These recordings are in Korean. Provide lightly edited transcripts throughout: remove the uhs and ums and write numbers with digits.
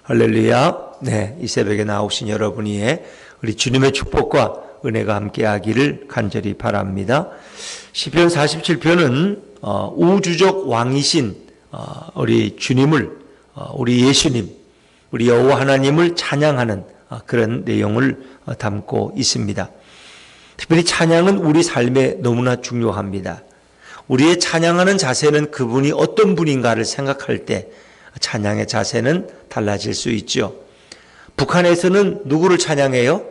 할렐루야. 네, 이 새벽에 나오신 여러분 위에 우리 주님의 축복과 은혜가 함께하기를 간절히 바랍니다. 시편 47편은 우주적 왕이신 우리 주님을, 우리 예수님, 우리 여호와 하나님을 찬양하는 그런 내용을 담고 있습니다. 특별히 찬양은 우리 삶에 너무나 중요합니다. 우리의 찬양하는 자세는 그분이 어떤 분인가를 생각할 때 찬양의 자세는 달라질 수 있죠. 북한에서는 누구를 찬양해요?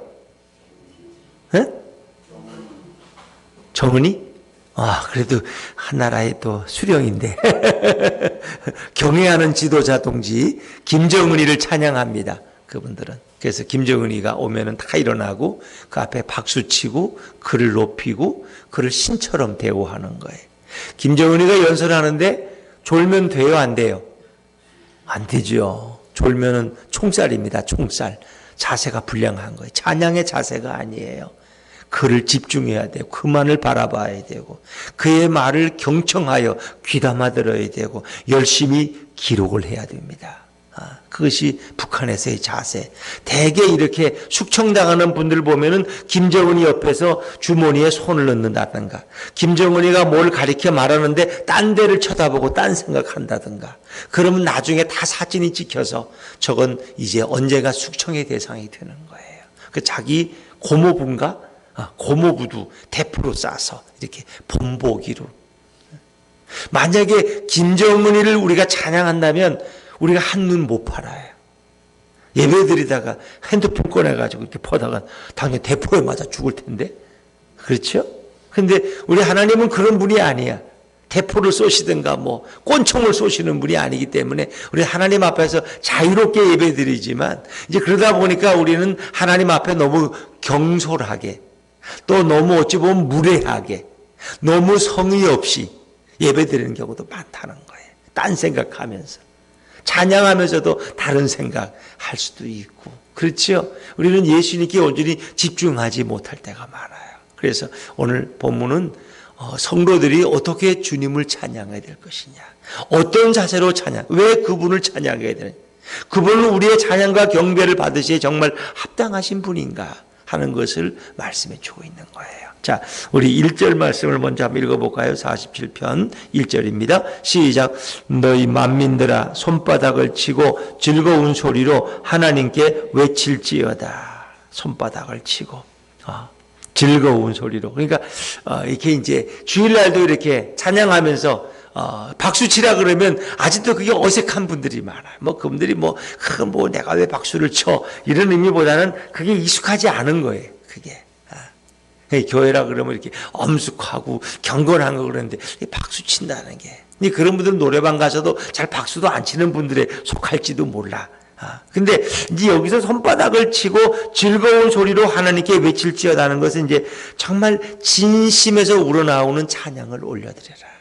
에? 정은이? 그래도 한 나라의 또 수령인데 경애하는 지도자 동지 김정은이를 찬양합니다. 그분들은. 그래서 김정은이가 오면은 다 일어나고 그 앞에 박수치고 그를 높이고 그를 신처럼 대우하는 거예요. 김정은이가 연설하는데 졸면 돼요, 안 돼요? 안 되죠. 졸면은 총살입니다. 총살. 자세가 불량한 거예요. 찬양의 자세가 아니에요. 그를 집중해야 되고 그만을 바라봐야 되고 그의 말을 경청하여 귀담아 들어야 되고 열심히 기록을 해야 됩니다. 그것이 북한에서의 자세. 대개 이렇게 숙청당하는 분들 보면은 김정은이 옆에서 주머니에 손을 넣는다든가, 김정은이가 뭘 가리켜 말하는데 딴 데를 쳐다보고 딴 생각한다든가, 그러면 나중에 다 사진이 찍혀서 저건 이제 언제가 숙청의 대상이 되는 거예요. 그 자기 고모부인가? 고모부도 대포로 쏴서 이렇게 본보기로. 만약에 김정은이를 우리가 찬양한다면 우리가 한눈 못 팔아요. 예배드리다가 핸드폰 꺼내가지고 이렇게 보다가 당연히 대포에 맞아 죽을 텐데. 그렇죠? 근데 우리 하나님은 그런 분이 아니야. 대포를 쏘시든가 꼰총을 쏘시는 분이 아니기 때문에 우리 하나님 앞에서 자유롭게 예배드리지만 이제 그러다 보니까 우리는 하나님 앞에 너무 경솔하게 또 너무 어찌 보면 무례하게 너무 성의 없이 예배드리는 경우도 많다는 거예요. 딴 생각하면서. 찬양하면서도 다른 생각할 수도 있고. 그렇죠? 우리는 예수님께 온전히 집중하지 못할 때가 많아요. 그래서 오늘 본문은 성도들이 어떻게 주님을 찬양해야 될 것이냐, 어떤 자세로 찬양, 왜 그분을 찬양해야 되느냐, 그분은 우리의 찬양과 경배를 받으시기에 정말 합당하신 분인가 하는 것을 말씀해 주고 있는 거예요. 자, 우리 1절 말씀을 먼저 한번 읽어볼까요? 47편 1절입니다. 시작. 너희 만민들아 손바닥을 치고 즐거운 소리로 하나님께 외칠지어다. 손바닥을 치고 즐거운 소리로. 그러니까 이렇게 이제 주일날도 이렇게 찬양하면서 박수 치라 그러면 아직도 그게 어색한 분들이 많아요. 그분들이 내가 왜 박수를 쳐 이런 의미보다는 그게 익숙하지 않은 거예요. 그게. 교회라 그러면 이렇게 엄숙하고 경건한 거 그러는데 박수 친다는 게. 그런 분들은 노래방 가서도 잘 박수도 안 치는 분들에 속할지도 몰라. 근데 이제 여기서 손바닥을 치고 즐거운 소리로 하나님께 외칠지어다는 것은 이제 정말 진심에서 우러나오는 찬양을 올려드려라.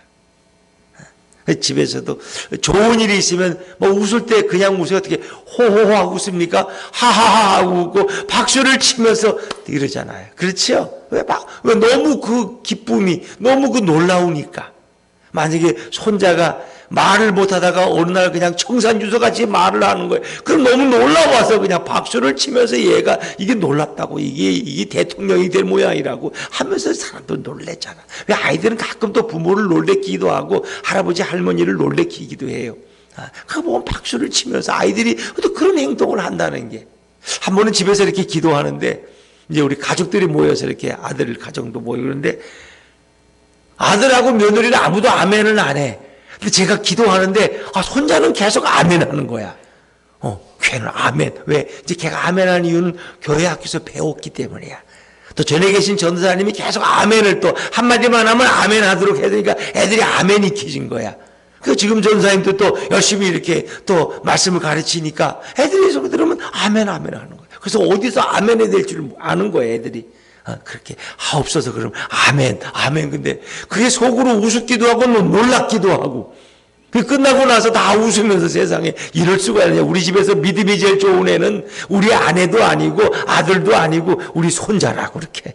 집에서도 좋은 일이 있으면 웃을 때 그냥 웃어요. 어떻게 호호호 하고 웃습니까? 하하하 하고 웃고 박수를 치면서 이러잖아요. 그렇죠? 왜 너무 그 기쁨이 너무 그 놀라우니까. 만약에 손자가 말을 못하다가 어느 날 그냥 청산유서같이 말을 하는 거예요. 그럼 너무 놀라워서 그냥 박수를 치면서 얘가 이게 놀랍다고 이게 대통령이 될 모양이라고 하면서 사람도 놀래잖아. 왜 아이들은 가끔 또 부모를 놀래키기도 하고 할아버지 할머니를 놀래키기도 해요. 그거 보면 박수를 치면서 아이들이 또 그런 행동을 한다는 게. 한 번은 집에서 이렇게 기도하는데 이제 우리 가족들이 모여서 이렇게 아들 가정도 모이고 그러는데 아들하고 며느리는 아무도 아멘을 안 해. 근데 제가 기도하는데 손자는 계속 아멘 하는 거야. 걔는 아멘. 왜? 이제 걔가 아멘 하는 이유는 교회 학교에서 배웠기 때문이야. 또 전에 계신 전도사님이 계속 아멘을 또 한마디만 하면 아멘 하도록 해야 되니까 애들이 아멘이 익혀진 거야. 그 지금 전사님도 또 열심히 이렇게 또 말씀을 가르치니까 애들이 소리 들으면 아멘 하는 거야. 그래서 어디서 아멘이 될 줄 아는 거야, 애들이. 그렇게 없어서 그러면 아멘. 근데 그게 속으로 우습기도 하고 놀랍기도 하고. 그 끝나고 나서 다 웃으면서 세상에 이럴 수가 있냐. 우리 집에서 믿음이 제일 좋은 애는 우리 아내도 아니고 아들도 아니고 우리 손자라고 그렇게.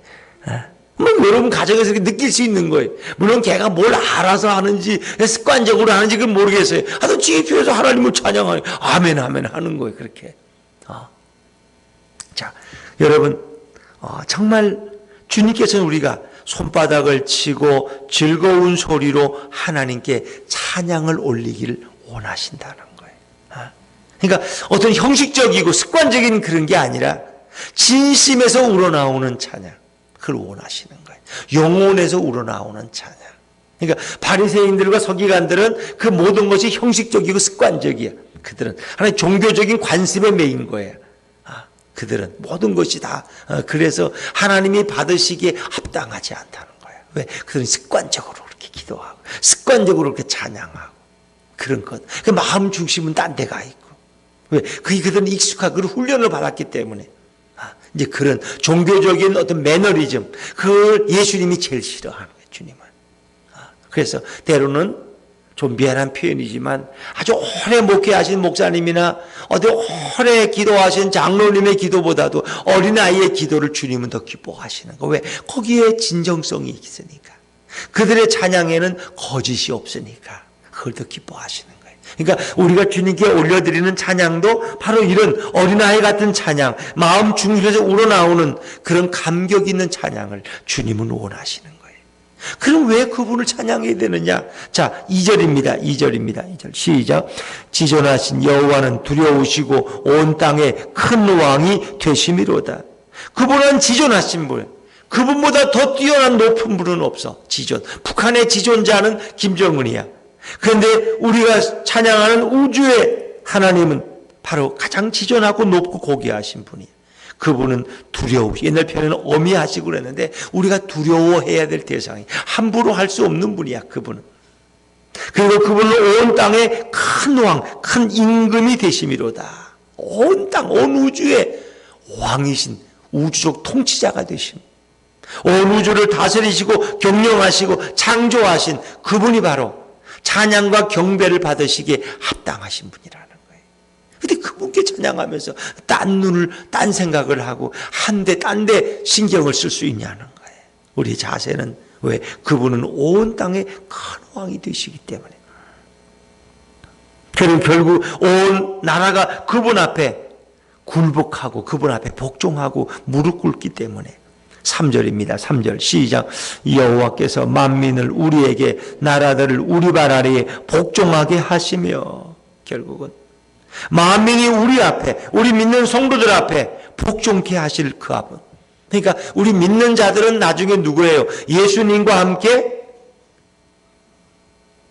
뭐 여러분 가정에서 이렇게 느낄 수 있는 거예요. 물론 걔가 뭘 알아서 하는지 습관적으로 하는지 그건 모르겠어요. 하여튼 지혜 필요해서 하나님을 찬양하요. 아멘 아멘 하는 거예요. 그렇게. 자, 여러분 정말 주님께서는 우리가 손바닥을 치고 즐거운 소리로 하나님께 찬양을 올리기를 원하신다는 거예요. 그러니까 어떤 형식적이고 습관적인 그런 게 아니라 진심에서 우러나오는 찬양, 그걸 원하시는 거예요. 영혼에서 우러나오는 찬양. 그러니까 바리새인들과 서기관들은 그 모든 것이 형식적이고 습관적이야. 그들은 하나님 종교적인 관습에 매인 거예요. 그들은 모든 것이 다 그래서 하나님이 받으시기에 합당하지 않다는 거예요. 왜? 그들은 습관적으로 그렇게 기도하고 습관적으로 그렇게 찬양하고 그런 것. 그 마음 중심은 딴 데가 있고. 왜? 그들은 익숙하고 그런 훈련을 받았기 때문에 이제 그런 종교적인 어떤 매너리즘, 그걸 예수님이 제일 싫어하는 거예요. 주님은. 그래서 때로는 좀 미안한 표현이지만 아주 오래 목회하신 목사님이나 어디 오래 기도하신 장로님의 기도보다도 어린아이의 기도를 주님은 더 기뻐하시는 거예요. 왜? 거기에 진정성이 있으니까. 그들의 찬양에는 거짓이 없으니까 그걸 더 기뻐하시는 거예요. 그러니까 우리가 주님께 올려드리는 찬양도 바로 이런 어린아이 같은 찬양, 마음 중심에서 우러나오는 그런 감격 있는 찬양을 주님은 원하시는 거예요. 그럼 왜 그분을 찬양해야 되느냐? 자, 2절입니다. 2절 시작. 지존하신 여호와는 두려우시고 온 땅에 큰 왕이 되심이로다. 그분은 지존하신 분, 그분보다 더 뛰어난 높은 분은 없어. 지존, 북한의 지존자는 김정은이야. 그런데 우리가 찬양하는 우주의 하나님은 바로 가장 지존하고 높고 고귀하신 분이에요. 그분은 옛날 표현에는 어미하시고 그랬는데 우리가 두려워해야 될 대상이 함부로 할 수 없는 분이야. 그분은. 그리고 그분은 온 땅의 큰 왕, 큰 임금이 되심이로다. 온 땅, 온 우주의 왕이신 우주적 통치자가 되심. 온 우주를 다스리시고 경영하시고 창조하신 그분이 바로 찬양과 경배를 받으시기에 합당하신 분이라는 거예요. 근데 그분께 찬양하면서 딴 생각을 하고 딴 데 신경을 쓸 수 있냐는 거예요. 우리 자세는 왜? 그분은 온 땅의 큰 왕이 되시기 때문에. 그럼 결국 온 나라가 그분 앞에 굴복하고 그분 앞에 복종하고 무릎 꿇기 때문에. 3절입니다. 3절 시작. 여호와께서 만민을 우리에게 나라들을 우리 발 아래에 복종하게 하시며, 결국은 만민이 우리 앞에, 우리 믿는 성도들 앞에 복종케 하실 그 아분. 그러니까 우리 믿는 자들은 나중에 누구예요? 예수님과 함께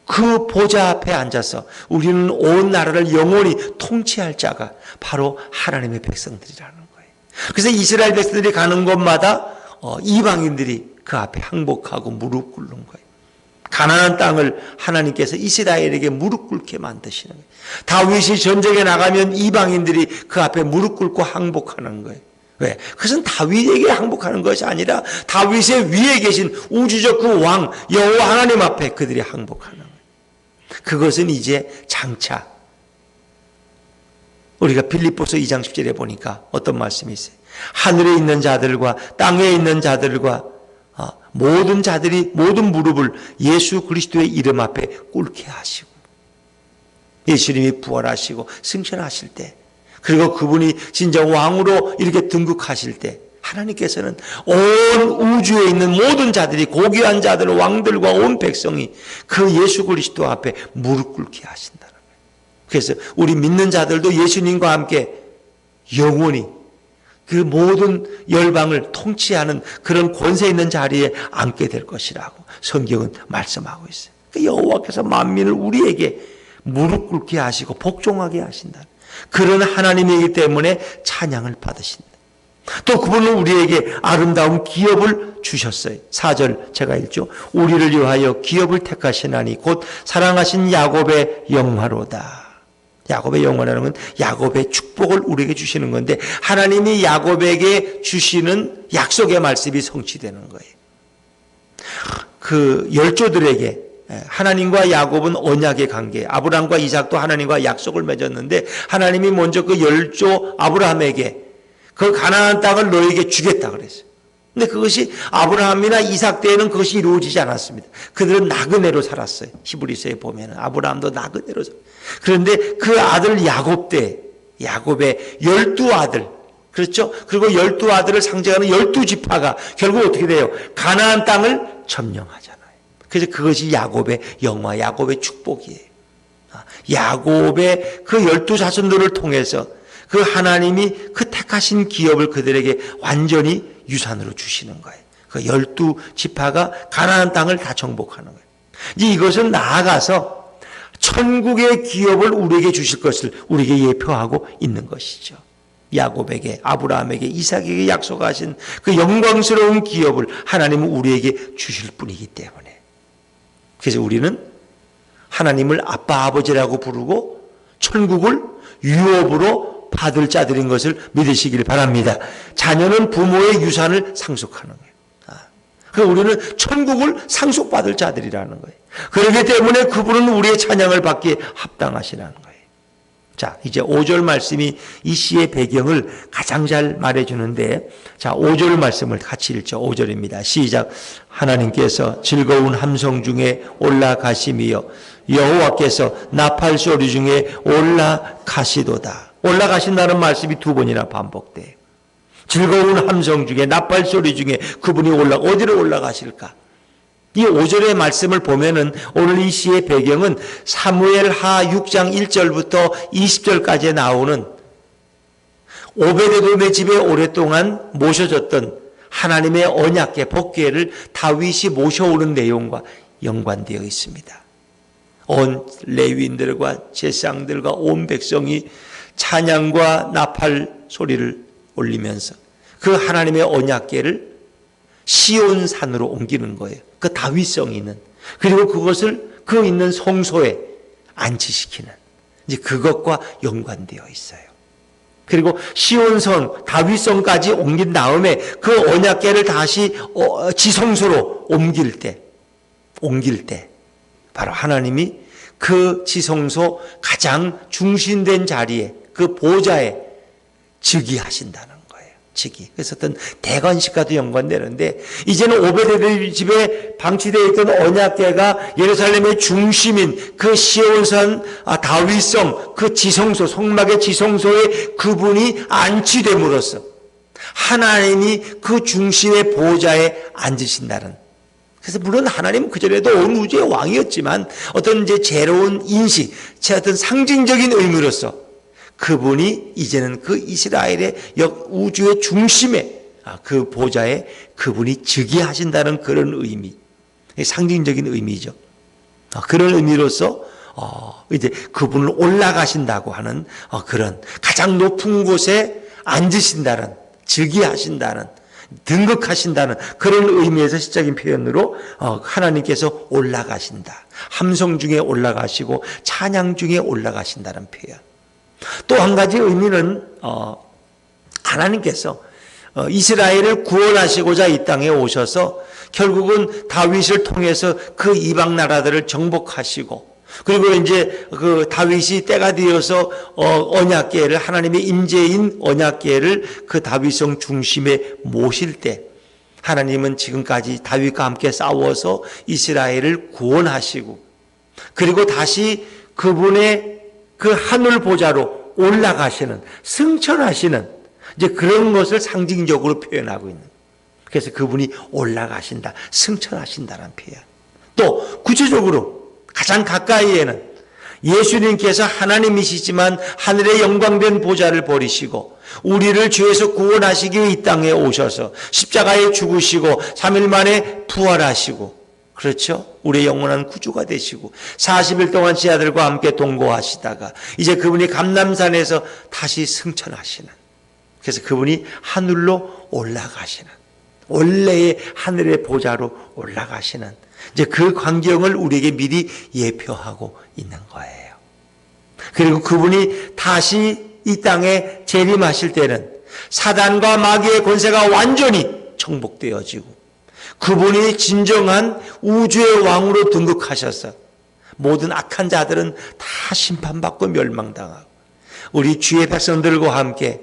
그 보좌 앞에 앉아서 우리는 온 나라를 영원히 통치할 자가 바로 하나님의 백성들이라는 거예요. 그래서 이스라엘 백성들이 가는 곳마다 이방인들이 그 앞에 항복하고 무릎 꿇는 거예요. 가나안 땅을 하나님께서 이스라엘에게 무릎 꿇게 만드시는 거예요. 다윗이 전쟁에 나가면 이방인들이 그 앞에 무릎 꿇고 항복하는 거예요. 왜? 그것은 다윗에게 항복하는 것이 아니라 다윗의 위에 계신 우주적 그 왕 여호와 하나님 앞에 그들이 항복하는 거예요. 그것은 이제 장차 우리가 빌립보서 2장 10절에 보니까 어떤 말씀이 있어요? 하늘에 있는 자들과 땅에 있는 자들과 모든 자들이 모든 무릎을 예수 그리스도의 이름 앞에 꿇게 하시고, 예수님이 부활하시고 승천하실 때, 그리고 그분이 진정 왕으로 이렇게 등극하실 때 하나님께서는 온 우주에 있는 모든 자들이, 고귀한 자들, 왕들과 온 백성이 그 예수 그리스도 앞에 무릎 꿇게 하신다는 거예요. 그래서 우리 믿는 자들도 예수님과 함께 영원히 그 모든 열방을 통치하는 그런 권세 있는 자리에 앉게 될 것이라고 성경은 말씀하고 있어요. 여호와께서 만민을 우리에게 무릎 꿇게 하시고 복종하게 하신다. 그런 하나님이기 때문에 찬양을 받으신다. 또 그분은 우리에게 아름다운 기업을 주셨어요. 4절 제가 읽죠. 우리를 위하여 기업을 택하시나니 곧 사랑하신 야곱의 영화로다. 야곱의 영화라는 건 야곱의 축복을 우리에게 주시는 건데, 하나님이 야곱에게 주시는 약속의 말씀이 성취되는 거예요. 그 열조들에게 하나님과 야곱은 언약의 관계, 아브라함과 이삭도 하나님과 약속을 맺었는데 하나님이 먼저 그 열조 아브라함에게 그 가나안 땅을 너에게 주겠다 그랬어요. 근데 그것이 아브라함이나 이삭 때에는 그것이 이루어지지 않았습니다. 그들은 나그네로 살았어요. 히브리서에 보면 아브라함도 나그네로 살았어요. 그런데 그 아들 야곱 때, 야곱의 12아들, 그렇죠? 그리고 12아들을 상징하는 12지파가 결국 어떻게 돼요? 가나안 땅을 점령하잖아요. 그래서 그것이 야곱의 영화, 야곱의 축복이에요. 야곱의 그 12자손들을 통해서 그 하나님이 그 택하신 기업을 그들에게 완전히 유산으로 주시는 거예요. 그 12지파가 가나안 땅을 다 정복하는 거예요. 이제 이것은 나아가서 천국의 기업을 우리에게 주실 것을 우리에게 예표하고 있는 것이죠. 야곱에게, 아브라함에게, 이삭에게 약속하신 그 영광스러운 기업을 하나님은 우리에게 주실 분이기 때문에. 그래서 우리는 하나님을 아빠, 아버지라고 부르고 천국을 유업으로 받을 자들인 것을 믿으시길 바랍니다. 자녀는 부모의 유산을 상속하는 거예요. 그래서 우리는 천국을 상속받을 자들이라는 거예요. 그렇기 때문에 그분은 우리의 찬양을 받기에 합당하시라는 거예요. 자, 이제 5절 말씀이 이 시의 배경을 가장 잘 말해주는데, 자, 5절 말씀을 같이 읽죠. 5절입니다. 시작. 하나님께서 즐거운 함성 중에 올라가심이여 여호와께서 나팔 소리 중에 올라가시도다. 올라가신다는 말씀이 두 번이나 반복돼요. 즐거운 함성 중에, 나팔 소리 중에 그분이 어디로 올라가실까? 이 5절의 말씀을 보면은 오늘 이 시의 배경은 사무엘하 6장 1절부터 20절까지 나오는 오베데돔의 집에 오랫동안 모셔졌던 하나님의 언약궤 법궤를 다윗이 모셔오는 내용과 연관되어 있습니다. 온 레위인들과 제사장들과 온 백성이 찬양과 나팔 소리를 올리면서 그 하나님의 언약궤를 시온산으로 옮기는 거예요. 그 다윗성이 있는, 그리고 그것을 그 있는 성소에 안치시키는, 이제 그것과 연관되어 있어요. 그리고 시온성, 다윗성까지 옮긴 다음에 그 언약궤를 다시 지성소로 옮길 때 바로 하나님이 그 지성소 가장 중심된 자리에, 그 보좌에 즉위하신다는 거예요. 즉위. 그래서 어떤 대관식과도 연관되는데, 이제는 오베데돔 집에 방치되어 있던 언약궤가 예루살렘의 중심인 그 시온산 다윗성, 그 지성소, 성막의 지성소에 그분이 안치됨으로써 하나님이 그 중심의 보좌에 앉으신다는. 그래서 물론 하나님은 그전에도 온 우주의 왕이었지만 어떤 이제 새로운 인식, 어떤 상징적인 의미로서 그분이 이제는 그 이스라엘의 우주의 중심에, 그 보좌에 그분이 즉위하신다는 그런 의미, 상징적인 의미죠. 그런 의미로서 이제 그분을 올라가신다고 하는 그런 가장 높은 곳에 앉으신다는, 즉위하신다는, 등극하신다는 그런 의미에서 시적인 표현으로 하나님께서 올라가신다. 함성 중에 올라가시고 찬양 중에 올라가신다는 표현. 또 한 가지 의미는 하나님께서 이스라엘을 구원하시고자 이 땅에 오셔서 결국은 다윗을 통해서 그 이방 나라들을 정복하시고, 그리고 이제 그 다윗이 때가 되어서 언약궤를, 하나님의 임재인 언약궤를 그 다윗성 중심에 모실 때 하나님은 지금까지 다윗과 함께 싸워서 이스라엘을 구원하시고, 그리고 다시 그분의 그 하늘 보좌로 올라가시는, 승천하시는 이제 그런 것을 상징적으로 표현하고 있는. 그래서 그분이 올라가신다, 승천하신다는 표현. 또 구체적으로 가장 가까이에는 예수님께서 하나님이시지만 하늘의 영광된 보좌를 버리시고 우리를 죄에서 구원하시기 위해 이 땅에 오셔서 십자가에 죽으시고 3일 만에 부활하시고, 그렇죠? 우리의 영원한 구주가 되시고 40일 동안 제 아들과 함께 동거하시다가 이제 그분이 감람산에서 다시 승천하시는, 그래서 그분이 하늘로 올라가시는, 원래의 하늘의 보좌로 올라가시는 이제 그 광경을 우리에게 미리 예표하고 있는 거예요. 그리고 그분이 다시 이 땅에 재림하실 때는 사단과 마귀의 권세가 완전히 정복되어지고 그분이 진정한 우주의 왕으로 등극하셔서 모든 악한 자들은 다 심판받고 멸망당하고 우리 주의 백성들과 함께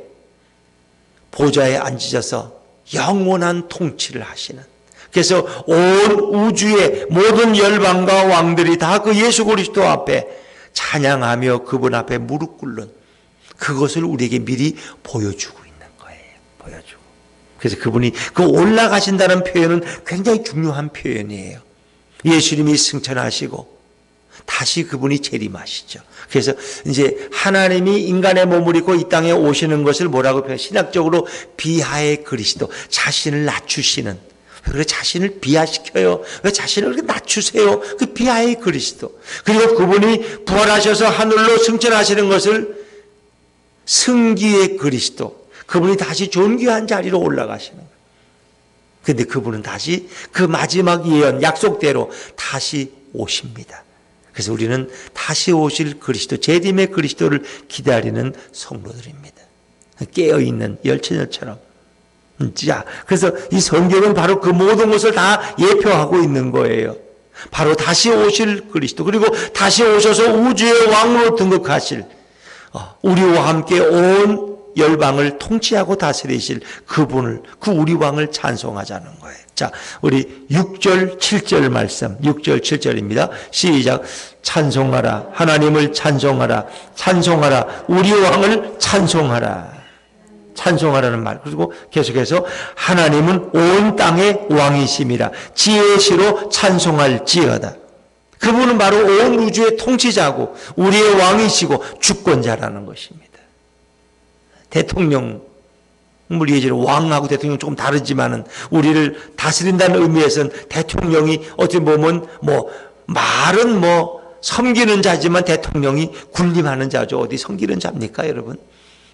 보좌에 앉으셔서 영원한 통치를 하시는, 그래서 온 우주의 모든 열방과 왕들이 다 그 예수 그리스도 앞에 찬양하며 그분 앞에 무릎 꿇는 그것을 우리에게 미리 보여주고 있는 거예요. 보여주고. 그래서 그분이 그 올라가신다는 표현은 굉장히 중요한 표현이에요. 예수님이 승천하시고 다시 그분이 재림하시죠. 그래서 이제 하나님이 인간의 몸을 입고 이 땅에 오시는 것을 뭐라고 표현해요? 신학적으로 비하의 그리스도, 자신을 낮추시는. 왜 그래 자신을 비하시켜요? 왜 자신을 그렇게 낮추세요? 그 비하의 그리스도. 그리고 그분이 부활하셔서 하늘로 승천하시는 것을 승기의 그리스도. 그분이 다시 존귀한 자리로 올라가시는 거예요. 그런데 그분은 다시 그 마지막 예언, 약속대로 다시 오십니다. 그래서 우리는 다시 오실 그리스도, 재림의 그리스도를 기다리는 성도들입니다. 깨어있는 열처녀처럼. 자, 그래서 이 성경은 바로 그 모든 것을 다 예표하고 있는 거예요. 바로 다시 오실 그리스도, 그리고 다시 오셔서 우주의 왕으로 등극하실, 우리와 함께 온 열방을 통치하고 다스리실 그분을, 그 우리 왕을 찬송하자는 거예요. 자, 우리 6절 7절 말씀, 6절 7절입니다. 시작. 찬송하라, 하나님을 찬송하라, 찬송하라, 우리 왕을 찬송하라. 찬송하라는 말. 그리고 계속해서 하나님은 온 땅의 왕이심이라 지혜의 시로 찬송할지어다. 그분은 바로 온 우주의 통치자고 우리의 왕이시고 주권자라는 것입니다. 대통령, 우리 예전에 왕하고 대통령 조금 다르지만은 우리를 다스린다는 의미에서는 대통령이 어떻게 보면 말은 섬기는 자지만 대통령이 군림하는 자죠. 어디 섬기는 자입니까, 여러분?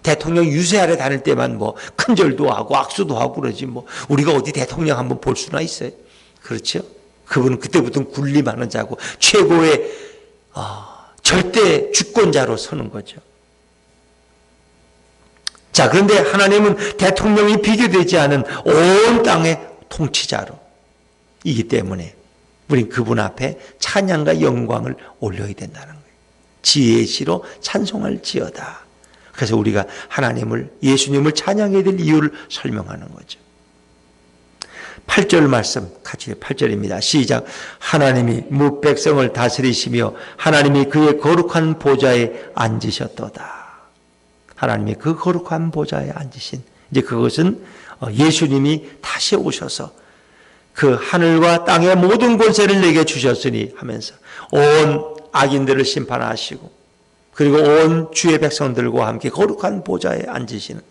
대통령 유세 아래 다닐 때만 큰절도 하고 악수도 하고 그러지 우리가 어디 대통령 한번 볼 수나 있어요? 그렇죠? 그분은 그때부터 군림하는 자고 최고의 절대 주권자로 서는 거죠. 자, 그런데 하나님은 대통령이 비교되지 않은 온 땅의 통치자로 이기 때문에 우린 그분 앞에 찬양과 영광을 올려야 된다는 거예요. 지혜의 시로 찬송할지어다. 그래서 우리가 하나님을, 예수님을 찬양해야 될 이유를 설명하는 거죠. 8절 말씀 같이 8절입니다. 시작. 하나님이 무 백성을 다스리시며 하나님이 그의 거룩한 보좌에 앉으셨도다. 하나님이 그 거룩한 보좌에 앉으신, 이제 그것은 예수님이 다시 오셔서 그 하늘과 땅의 모든 권세를 내게 주셨으니 하면서 온 악인들을 심판하시고 그리고 온 주의 백성들과 함께 거룩한 보좌에 앉으시는,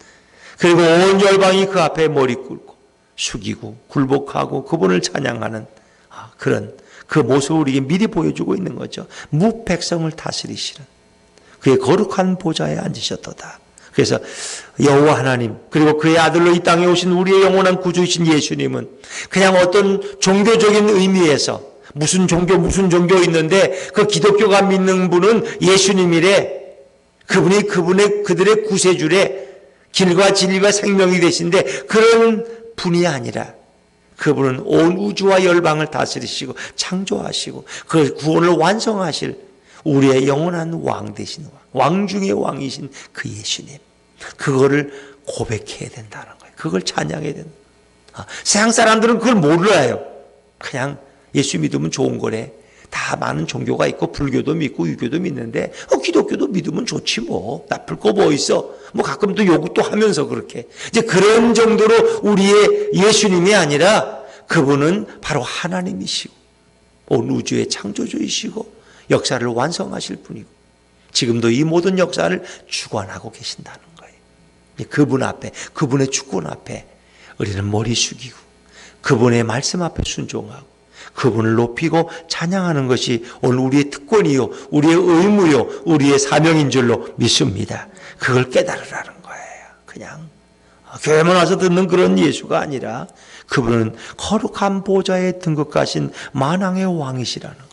그리고 온 열방이 그 앞에 머리 꿇고 숙이고 굴복하고 그분을 찬양하는 그런 그 모습을 우리에게 미리 보여주고 있는 거죠. 무 백성을 다스리시는 그의 거룩한 보좌에 앉으셨도다. 그래서 여호와 하나님, 그리고 그의 아들로 이 땅에 오신 우리의 영원한 구주이신 예수님은 그냥 어떤 종교적인 의미에서 무슨 종교 있는데 그 기독교가 믿는 분은 예수님이래. 그분이 그들의 구세주래. 길과 진리와 생명이 되신데 그런 분이 아니라 그분은 온 우주와 열방을 다스리시고 창조하시고 그 구원을 완성하실 우리의 영원한 왕 되신 왕 중의 왕이신 그 예수님. 그거를 고백해야 된다는 거예요. 그걸 찬양해야 된다. 세상 사람들은 그걸 몰라요. 그냥 예수 믿으면 좋은 거래. 다 많은 종교가 있고 불교도 믿고 유교도 믿는데 기독교도 믿으면 좋지 나쁠 거 뭐 있어. 가끔 또 요구 또 하면서 그렇게. 이제 그런 정도로 우리의 예수님이 아니라 그분은 바로 하나님이시고 온 우주의 창조주이시고 역사를 완성하실 분이고 지금도 이 모든 역사를 주관하고 계신다는 거예요. 그분 앞에, 그분의 주권 앞에 우리는 머리 숙이고 그분의 말씀 앞에 순종하고 그분을 높이고 찬양하는 것이 오늘 우리의 특권이요, 우리의 의무요, 우리의 사명인 줄로 믿습니다. 그걸 깨달으라는 거예요. 그냥 교회만 와서 듣는 그런 예수가 아니라 그분은 거룩한 보좌에 등극하신 만왕의 왕이시라는 거예요.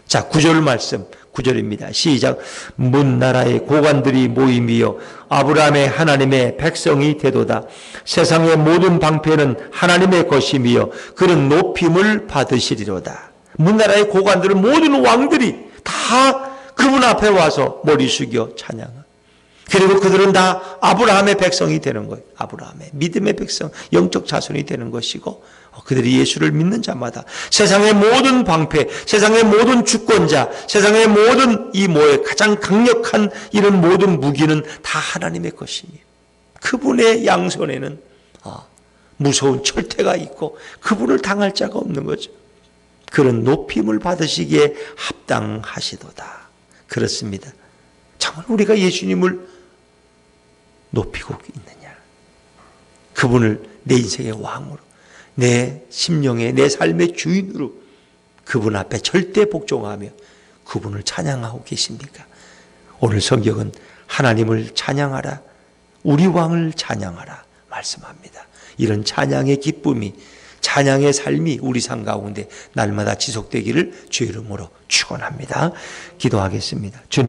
자, 9절 말씀, 9절입니다. 시작. 문 나라의 고관들이 모임이여 아브라함의 하나님의 백성이 되도다. 세상의 모든 방패는 하나님의 것임이여 그는 높임을 받으시리로다. 문 나라의 고관들은 모든 왕들이 다 그분 앞에 와서 머리 숙여 찬양하. 그리고 그들은 다 아브라함의 백성이 되는 거예요. 아브라함의 믿음의 백성, 영적 자손이 되는 것이고, 그들이 예수를 믿는 자마다 세상의 모든 방패, 세상의 모든 주권자, 세상의 모든 가장 강력한 이런 모든 무기는 다 하나님의 것이니, 그분의 양손에는 무서운 철퇴가 있고 그분을 당할 자가 없는 거죠. 그런 높임을 받으시기에 합당하시도다. 그렇습니다. 정말 우리가 예수님을 높이고 있느냐? 그분을 내 인생의 왕으로, 내 심령의, 내 삶의 주인으로 그분 앞에 절대 복종하며 그분을 찬양하고 계십니까? 오늘 성경은 하나님을 찬양하라, 우리 왕을 찬양하라 말씀합니다. 이런 찬양의 기쁨이, 찬양의 삶이 우리 삶 가운데 날마다 지속되기를 주의 이름으로 축원합니다. 기도하겠습니다. 주님.